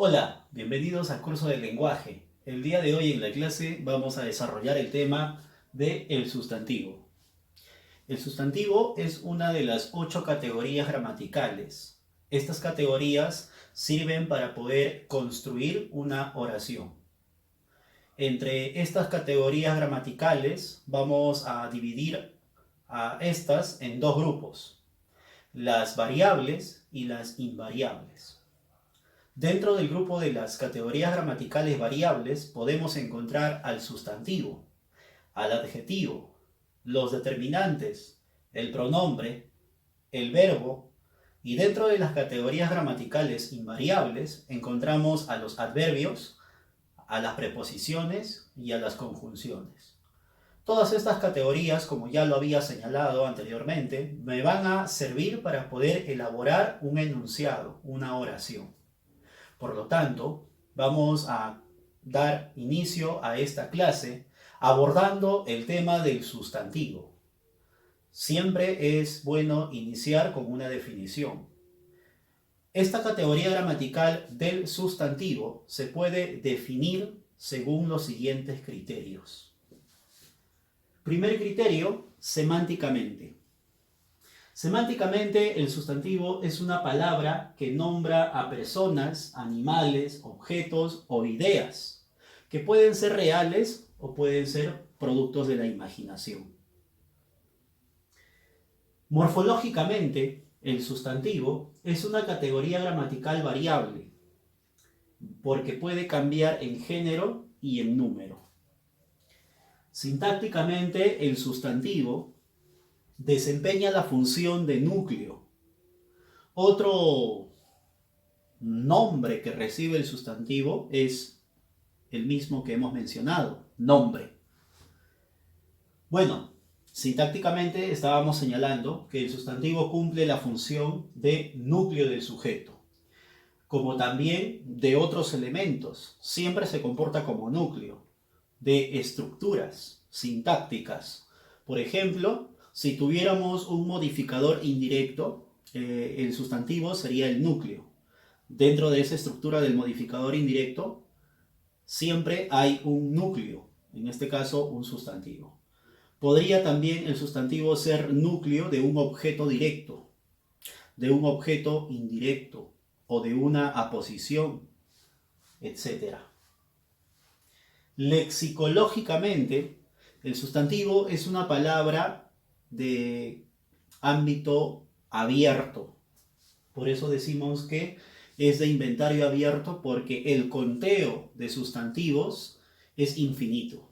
Hola, bienvenidos al curso de lenguaje. El día de hoy en la clase vamos a desarrollar el tema de el sustantivo. El sustantivo es una de las 8 categorías gramaticales. Estas categorías sirven para poder construir una oración. Entre estas categorías gramaticales vamos a dividir a estas en dos grupos, las variables y las invariables. Dentro del grupo de las categorías gramaticales variables podemos encontrar al sustantivo, al adjetivo, los determinantes, el pronombre, el verbo, y dentro de las categorías gramaticales invariables encontramos a los adverbios, a las preposiciones y a las conjunciones. Todas estas categorías, como ya lo había señalado anteriormente, me van a servir para poder elaborar un enunciado, una oración. Por lo tanto, vamos a dar inicio a esta clase abordando el tema del sustantivo. Siempre es bueno iniciar con una definición. Esta categoría gramatical del sustantivo se puede definir según los siguientes criterios. Primer criterio, semánticamente. Semánticamente, el sustantivo es una palabra que nombra a personas, animales, objetos o ideas, que pueden ser reales o pueden ser productos de la imaginación. Morfológicamente, el sustantivo es una categoría gramatical variable, porque puede cambiar en género y en número. Sintácticamente, el sustantivo desempeña la función de núcleo. Otro nombre que recibe el sustantivo es el mismo que hemos mencionado, nombre. Bueno, sintácticamente estábamos señalando que el sustantivo cumple la función de núcleo del sujeto, como también de otros elementos. Siempre se comporta como núcleo de estructuras sintácticas. Por ejemplo, si tuviéramos un modificador indirecto, el sustantivo sería el núcleo. Dentro de esa estructura del modificador indirecto, siempre hay un núcleo, en este caso un sustantivo. Podría también el sustantivo ser núcleo de un objeto directo, de un objeto indirecto o de una aposición, etc. Lexicológicamente, el sustantivo es una palabra de ámbito abierto. Por eso decimos que es de inventario abierto, porque el conteo de sustantivos es infinito.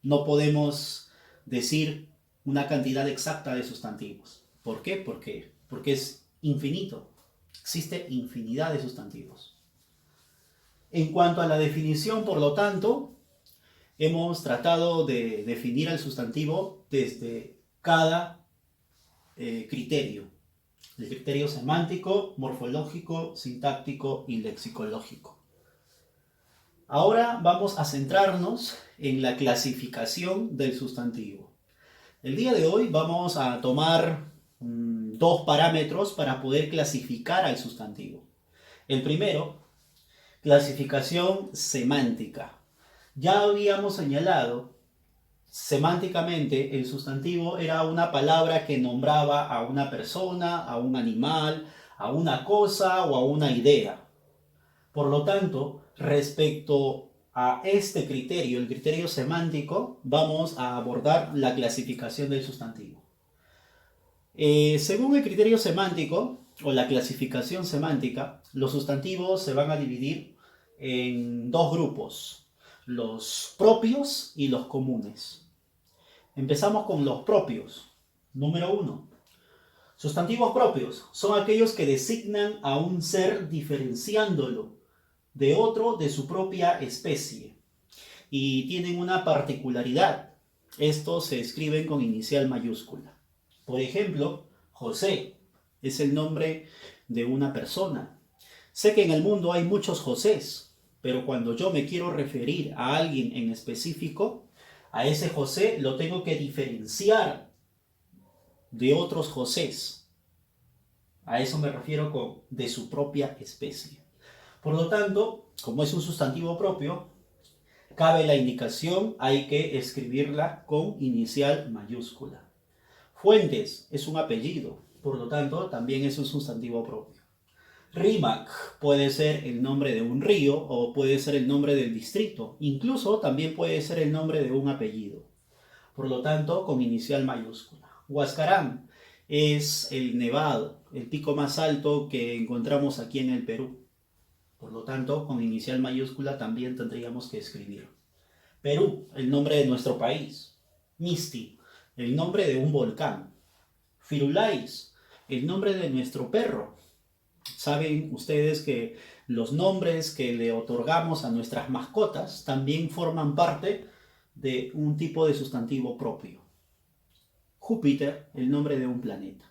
No podemos decir una cantidad exacta de sustantivos. ¿Por qué? Porque es infinito. Existe infinidad de sustantivos. En cuanto a la definición, por lo tanto, hemos tratado de definir al sustantivo desde cada criterio. El criterio semántico, morfológico, sintáctico y lexicológico. Ahora vamos a centrarnos en la clasificación del sustantivo. El día de hoy vamos a tomar dos parámetros para poder clasificar al sustantivo. El primero, clasificación semántica. Ya habíamos señalado, semánticamente el sustantivo era una palabra que nombraba a una persona, a un animal, a una cosa o a una idea. Por lo tanto, respecto a este criterio, el criterio semántico, vamos a abordar la clasificación del sustantivo. Según el criterio semántico o la clasificación semántica, los sustantivos se van a dividir en dos grupos, los propios y los comunes. Empezamos con los propios. Número 1. Sustantivos propios son aquellos que designan a un ser diferenciándolo de otro de su propia especie y tienen una particularidad. Estos se escriben con inicial mayúscula. Por ejemplo, José es el nombre de una persona. Sé que en el mundo hay muchos Josés, pero cuando yo me quiero referir a alguien en específico, a ese José lo tengo que diferenciar de otros Josés. A eso me refiero con de su propia especie. Por lo tanto, como es un sustantivo propio, cabe la indicación, hay que escribirla con inicial mayúscula. Fuentes es un apellido, por lo tanto, también es un sustantivo propio. Rímac puede ser el nombre de un río o puede ser el nombre del distrito, incluso también puede ser el nombre de un apellido. Por lo tanto, con inicial mayúscula. Huascarán es el nevado, el pico más alto que encontramos aquí en el Perú. Por lo tanto, con inicial mayúscula también tendríamos que escribir. Perú, el nombre de nuestro país. Misti, el nombre de un volcán. Firulais, el nombre de nuestro perro. Saben ustedes que los nombres que le otorgamos a nuestras mascotas también forman parte de un tipo de sustantivo propio. Júpiter, el nombre de un planeta.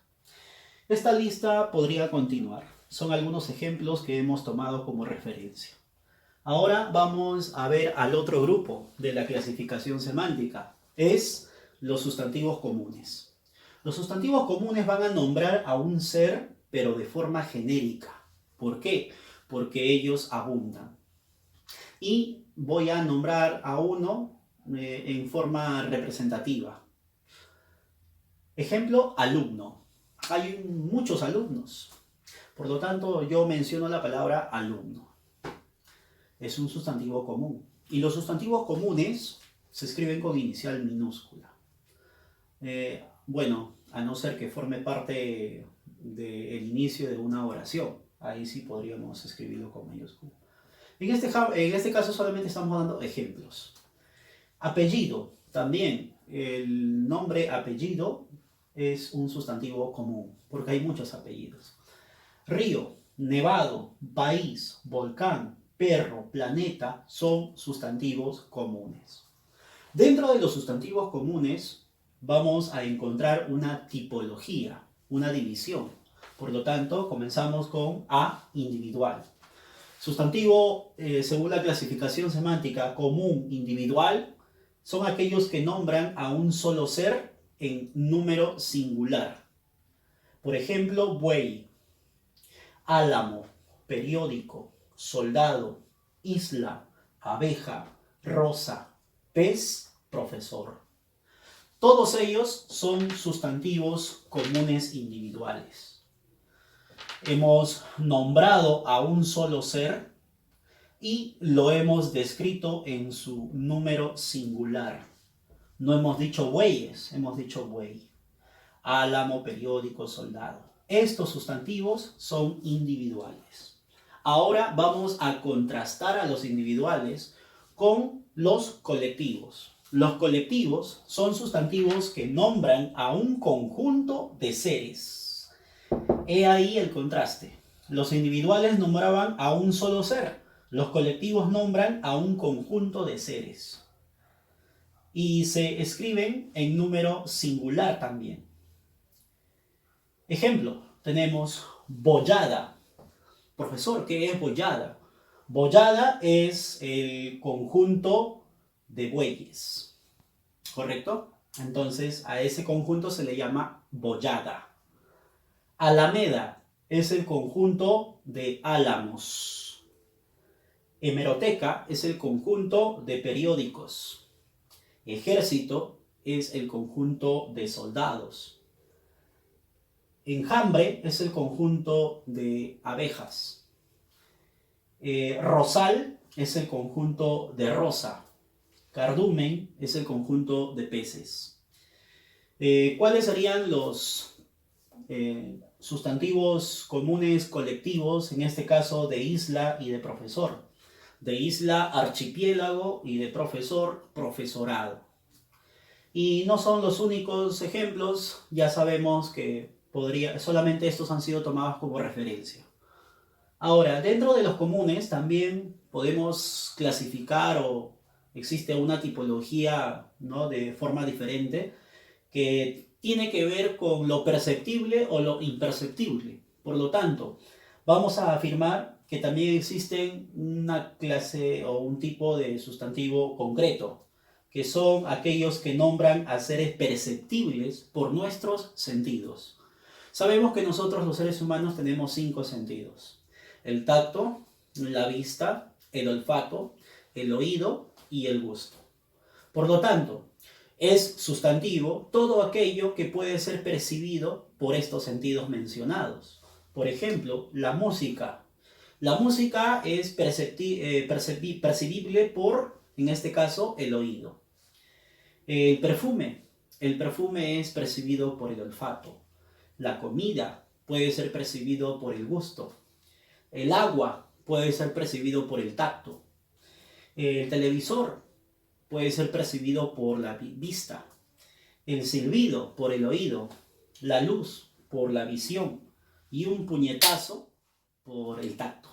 Esta lista podría continuar. Son algunos ejemplos que hemos tomado como referencia. Ahora vamos a ver al otro grupo de la clasificación semántica. Es los sustantivos comunes. Los sustantivos comunes van a nombrar a un ser, pero de forma genérica. ¿Por qué? Porque ellos abundan. Y voy a nombrar a uno en forma representativa. Ejemplo, alumno. Hay muchos alumnos. Por lo tanto, yo menciono la palabra alumno. Es un sustantivo común. Y los sustantivos comunes se escriben con inicial minúscula. Bueno, a no ser que forme parte del inicio de una oración. Ahí sí podríamos escribirlo con mayúscula. En este caso solamente estamos dando ejemplos. Apellido, también. El nombre apellido es un sustantivo común, porque hay muchos apellidos. Río, nevado, país, volcán, perro, planeta son sustantivos comunes. Dentro de los sustantivos comunes vamos a encontrar una tipología, una división. Por lo tanto, comenzamos con A, individual. Sustantivo, según la clasificación semántica, común, individual, son aquellos que nombran a un solo ser en número singular. Por ejemplo, buey, álamo, periódico, soldado, isla, abeja, rosa, pez, profesor. Todos ellos son sustantivos comunes individuales. Hemos nombrado a un solo ser y lo hemos descrito en su número singular. No hemos dicho bueyes, hemos dicho buey. Álamo, periódico, soldado. Estos sustantivos son individuales. Ahora vamos a contrastar a los individuales con los colectivos. Los colectivos son sustantivos que nombran a un conjunto de seres. He ahí el contraste. Los individuales nombraban a un solo ser. Los colectivos nombran a un conjunto de seres. Y se escriben en número singular también. Ejemplo, tenemos boyada. Profesor, ¿qué es boyada? Boyada es el conjunto de bueyes, ¿correcto? Entonces a ese conjunto se le llama boyada. Alameda es el conjunto de álamos. Hemeroteca es el conjunto de periódicos. Ejército es el conjunto de soldados. Enjambre es el conjunto de abejas. Rosal es el conjunto de rosa. Cardumen es el conjunto de peces. ¿Cuáles serían los sustantivos comunes colectivos, en este caso de isla y de profesor? De isla, archipiélago, y de profesor, profesorado. Y no son los únicos ejemplos, ya sabemos que solamente estos han sido tomados como referencia. Ahora, dentro de los comunes también podemos clasificar, o existe una tipología, ¿no?, de forma diferente, que tiene que ver con lo perceptible o lo imperceptible. Por lo tanto, vamos a afirmar que también existen una clase o un tipo de sustantivo concreto, que son aquellos que nombran a seres perceptibles por nuestros sentidos. Sabemos que nosotros los seres humanos tenemos 5 sentidos: el tacto, la vista, el olfato, el oído y el gusto. Por lo tanto, es sustantivo todo aquello que puede ser percibido por estos sentidos mencionados. Por ejemplo, la música. La música es percibible por, en este caso, el oído. El perfume. El perfume es percibido por el olfato. La comida puede ser percibido por el gusto. El agua puede ser percibido por el tacto. El televisor puede ser percibido por la vista. El silbido por el oído. La luz por la visión. Y un puñetazo por el tacto.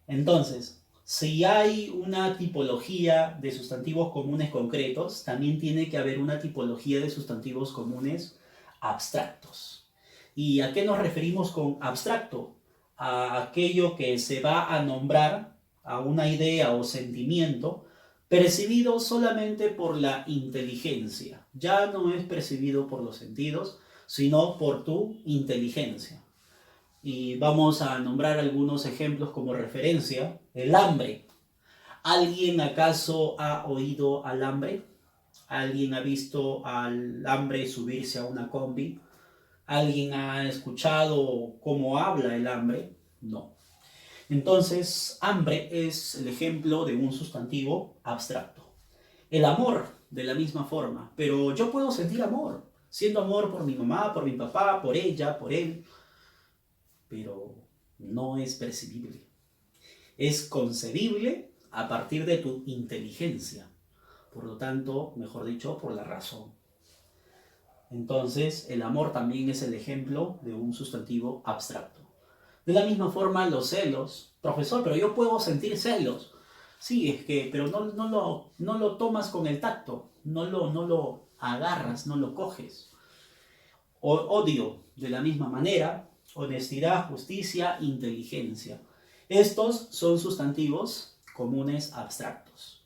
Entonces, si hay una tipología de sustantivos comunes concretos, también tiene que haber una tipología de sustantivos comunes abstractos. ¿Y a qué nos referimos con abstracto? A aquello que se va a nombrar a una idea o sentimiento percibido solamente por la inteligencia. Ya no es percibido por los sentidos, sino por tu inteligencia. Y vamos a nombrar algunos ejemplos como referencia. El hambre. ¿Alguien acaso ha oído al hambre? ¿Alguien ha visto al hambre subirse a una combi? ¿Alguien ha escuchado cómo habla el hambre? No. Entonces, hambre es el ejemplo de un sustantivo abstracto. El amor, de la misma forma. Pero yo puedo sentir amor. Siento amor por mi mamá, por mi papá, por ella, por él. Pero no es percibible. Es concebible a partir de tu inteligencia. Por lo tanto, mejor dicho, por la razón. Entonces, el amor también es el ejemplo de un sustantivo abstracto. De la misma forma, los celos. Profesor, pero yo puedo sentir celos. Sí, es que, pero no lo tomas con el tacto. No lo agarras, no lo coges. Odio, de la misma manera. Honestidad, justicia, inteligencia. Estos son sustantivos comunes abstractos.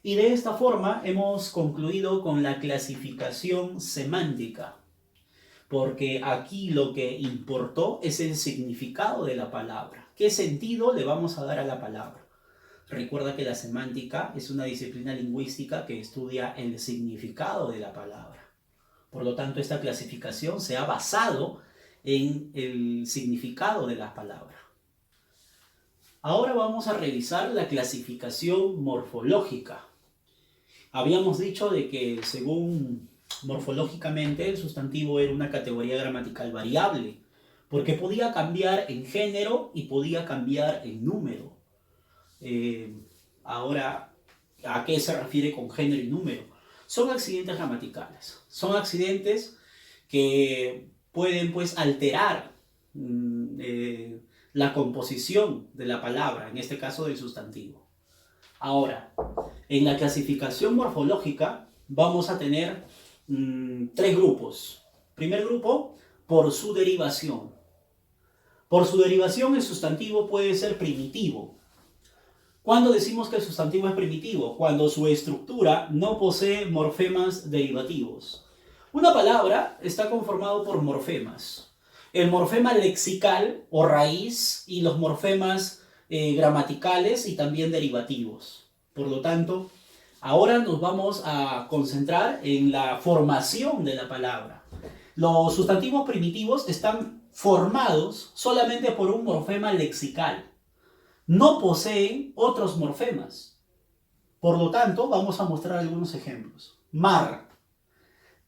Y de esta forma hemos concluido con la clasificación semántica, porque aquí lo que importó es el significado de la palabra. ¿Qué sentido le vamos a dar a la palabra? Recuerda que la semántica es una disciplina lingüística que estudia el significado de la palabra. Por lo tanto, esta clasificación se ha basado en el significado de las palabras. Ahora vamos a revisar la clasificación morfológica. Habíamos dicho de que según morfológicamente el sustantivo era una categoría gramatical variable, porque podía cambiar en género y podía cambiar en número. Ahora, ¿a qué se refiere con género y número? Son accidentes gramaticales. Son accidentes que pueden pues alterar la composición de la palabra, en este caso del sustantivo. Ahora, en la clasificación morfológica vamos a tener 3 grupos. Primer grupo, por su derivación. Por su derivación el sustantivo puede ser primitivo. ¿Cuándo decimos que el sustantivo es primitivo? Cuando su estructura no posee morfemas derivativos. Una palabra está conformado por morfemas. El morfema lexical o raíz y los morfemas gramaticales y también derivativos. Por lo tanto, ahora nos vamos a concentrar en la formación de la palabra. Los sustantivos primitivos están formados solamente por un morfema lexical. No poseen otros morfemas. Por lo tanto, vamos a mostrar algunos ejemplos. Mar,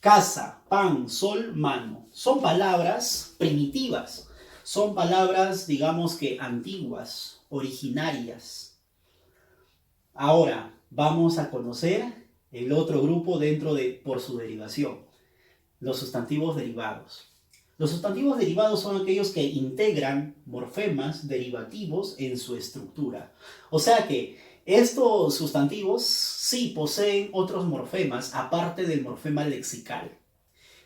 casa, pan, sol, mano. Son palabras primitivas. Son palabras, digamos que antiguas, originarias. Ahora, vamos a conocer el otro grupo dentro de por su derivación. Los sustantivos derivados. Los sustantivos derivados son aquellos que integran morfemas derivativos en su estructura. O sea que estos sustantivos sí poseen otros morfemas aparte del morfema lexical.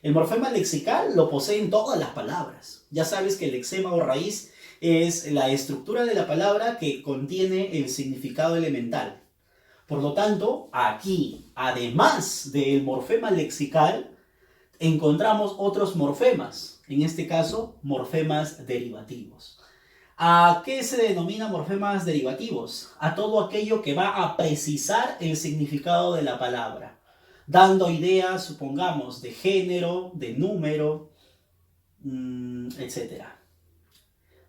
El morfema lexical lo poseen todas las palabras. Ya sabes que el lexema o raíz es la estructura de la palabra que contiene el significado elemental. Por lo tanto, aquí, además del morfema lexical, encontramos otros morfemas, en este caso, morfemas derivativos. ¿A qué se denomina morfemas derivativos? A todo aquello que va a precisar el significado de la palabra, dando ideas, supongamos, de género, de número, etc.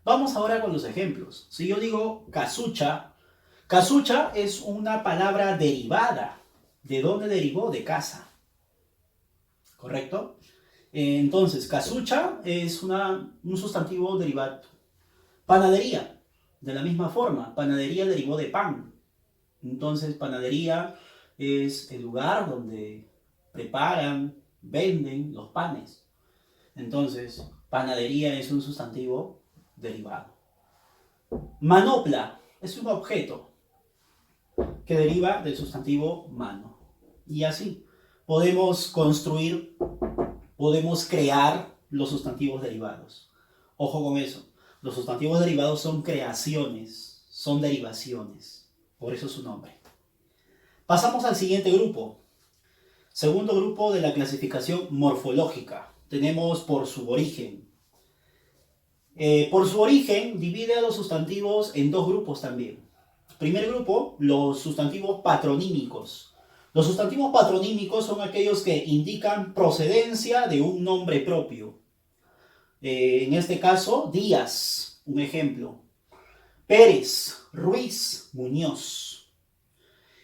Vamos ahora con los ejemplos. Si yo digo casucha, casucha es una palabra derivada. ¿De dónde derivó? De casa. ¿Correcto? Entonces, casucha es un sustantivo derivado. Panadería, de la misma forma, panadería derivó de pan. Entonces, panadería es el lugar donde preparan, venden los panes. Entonces, panadería es un sustantivo derivado. Manopla es un objeto que deriva del sustantivo mano. Y así podemos construir, podemos crear los sustantivos derivados. Ojo con eso. Los sustantivos derivados son creaciones, son derivaciones. Por eso su nombre. Pasamos al siguiente grupo. Segundo grupo de la clasificación morfológica. Tenemos por su origen. Por su origen divide a los sustantivos en dos grupos también. Primer grupo, los sustantivos patronímicos. Los sustantivos patronímicos son aquellos que indican procedencia de un nombre propio. En este caso, Díaz, un ejemplo. Pérez, Ruiz, Muñoz.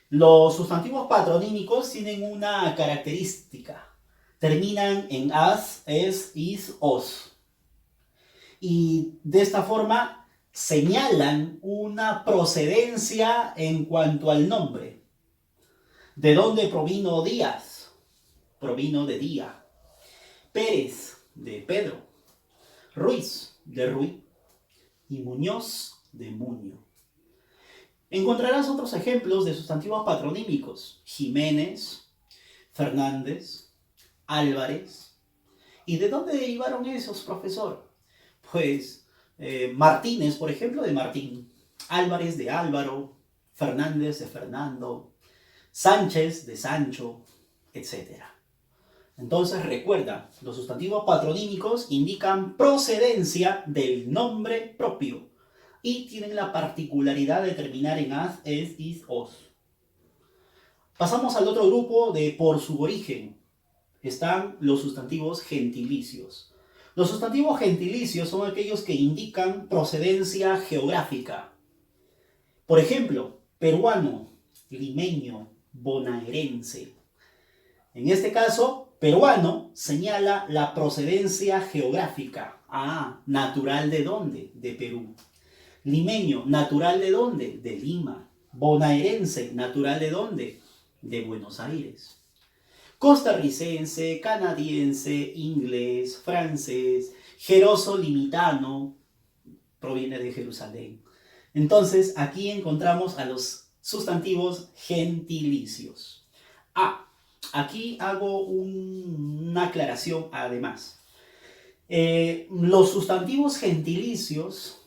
Los sustantivos patronímicos tienen una característica. Terminan en as, es, is, os. Y de esta forma señalan una procedencia en cuanto al nombre. ¿De dónde provino Díaz? Provino de Día. Pérez, de Pedro. Ruiz, de Ruy, y Muñoz, de Muño. Encontrarás otros ejemplos de sustantivos patronímicos: Jiménez, Fernández, Álvarez. ¿Y de dónde derivaron esos, profesor? Pues Martínez, por ejemplo, de Martín, Álvarez de Álvaro, Fernández de Fernando, Sánchez de Sancho, etc. Entonces recuerda, los sustantivos patronímicos indican procedencia del nombre propio y tienen la particularidad de terminar en as, es, is, os. Pasamos al otro grupo de por su origen. Están los sustantivos gentilicios. Los sustantivos gentilicios son aquellos que indican procedencia geográfica. Por ejemplo, peruano, limeño, bonaerense. En este caso, peruano señala la procedencia geográfica. ¿Natural de dónde? De Perú. Limeño, ¿natural de dónde? De Lima. Bonaerense, ¿natural de dónde? De Buenos Aires. Costarricense, canadiense, inglés, francés, jerosolimitano, proviene de Jerusalén. Entonces, aquí encontramos a los sustantivos gentilicios. Aquí hago una aclaración además. Los sustantivos gentilicios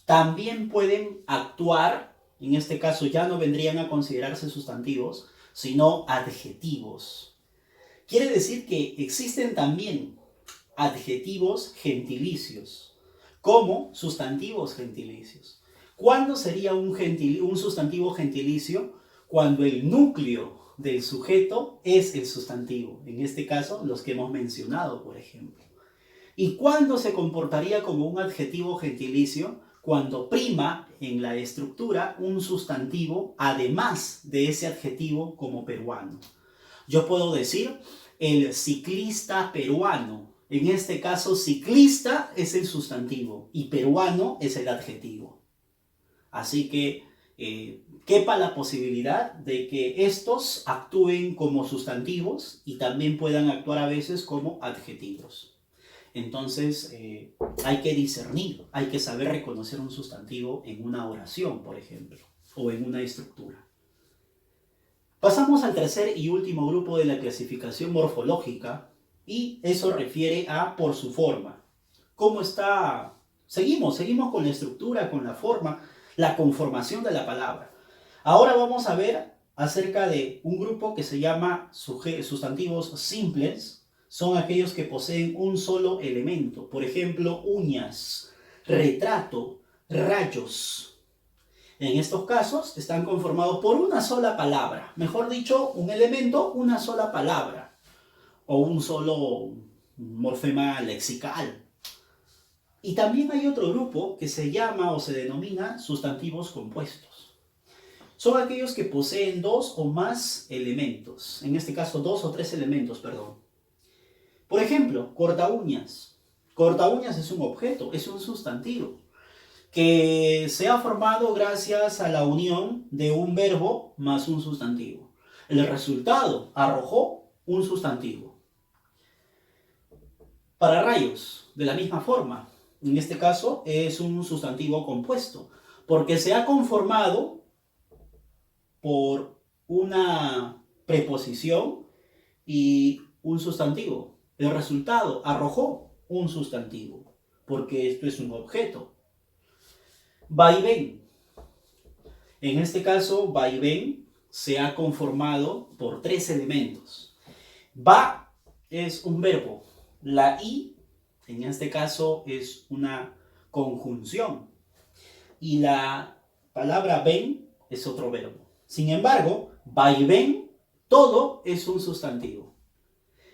también pueden actuar, en este caso ya no vendrían a considerarse sustantivos, sino adjetivos. Quiere decir que existen también adjetivos gentilicios, como sustantivos gentilicios. ¿Cuándo sería un sustantivo gentilicio? Cuando el núcleo del sujeto es el sustantivo. En este caso, los que hemos mencionado, por ejemplo. ¿Y cuándo se comportaría como un adjetivo gentilicio? Cuando prima en la estructura un sustantivo además de ese adjetivo, como peruano. Yo puedo decir el ciclista peruano. En este caso, ciclista es el sustantivo y peruano es el adjetivo. Así que quepa la posibilidad de que estos actúen como sustantivos y también puedan actuar a veces como adjetivos. Entonces, hay que discernir, hay que saber reconocer un sustantivo en una oración, por ejemplo, o en una estructura. Pasamos al tercer y último grupo de la clasificación morfológica, y eso refiere a por su forma. ¿Cómo está? Seguimos con la estructura, con la forma, la conformación de la palabra. Ahora vamos a ver acerca de un grupo que se llama sustantivos simples. Son aquellos que poseen un solo elemento. Por ejemplo, uñas, retrato, rayos. En estos casos están conformados por una sola palabra. Mejor dicho, un elemento, una sola palabra. O un solo morfema lexical. Y también hay otro grupo que se llama o se denomina sustantivos compuestos. Son aquellos que poseen dos o más elementos. En este caso, dos o tres elementos, perdón. Por ejemplo, corta uñas. Corta uñas es un objeto, es un sustantivo que se ha formado gracias a la unión de un verbo más un sustantivo. El resultado arrojó un sustantivo. Para rayos, de la misma forma, en este caso es un sustantivo compuesto, porque se ha conformado por una preposición y un sustantivo. El resultado arrojó un sustantivo, porque esto es un objeto. Vaivén. En este caso, vaivén se ha conformado por tres elementos. Va es un verbo. La i, en este caso, es una conjunción. Y la palabra ven es otro verbo. Sin embargo, vaivén, todo es un sustantivo.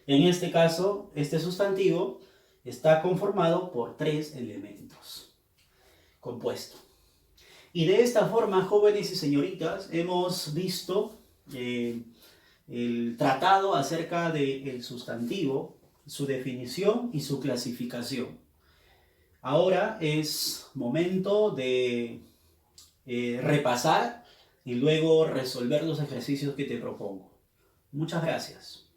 En este caso, este sustantivo está conformado por tres elementos compuestos. Y de esta forma, jóvenes y señoritas, hemos visto el tratado acerca del sustantivo, su definición y su clasificación. Ahora es momento de repasar y luego resolver los ejercicios que te propongo. Muchas gracias.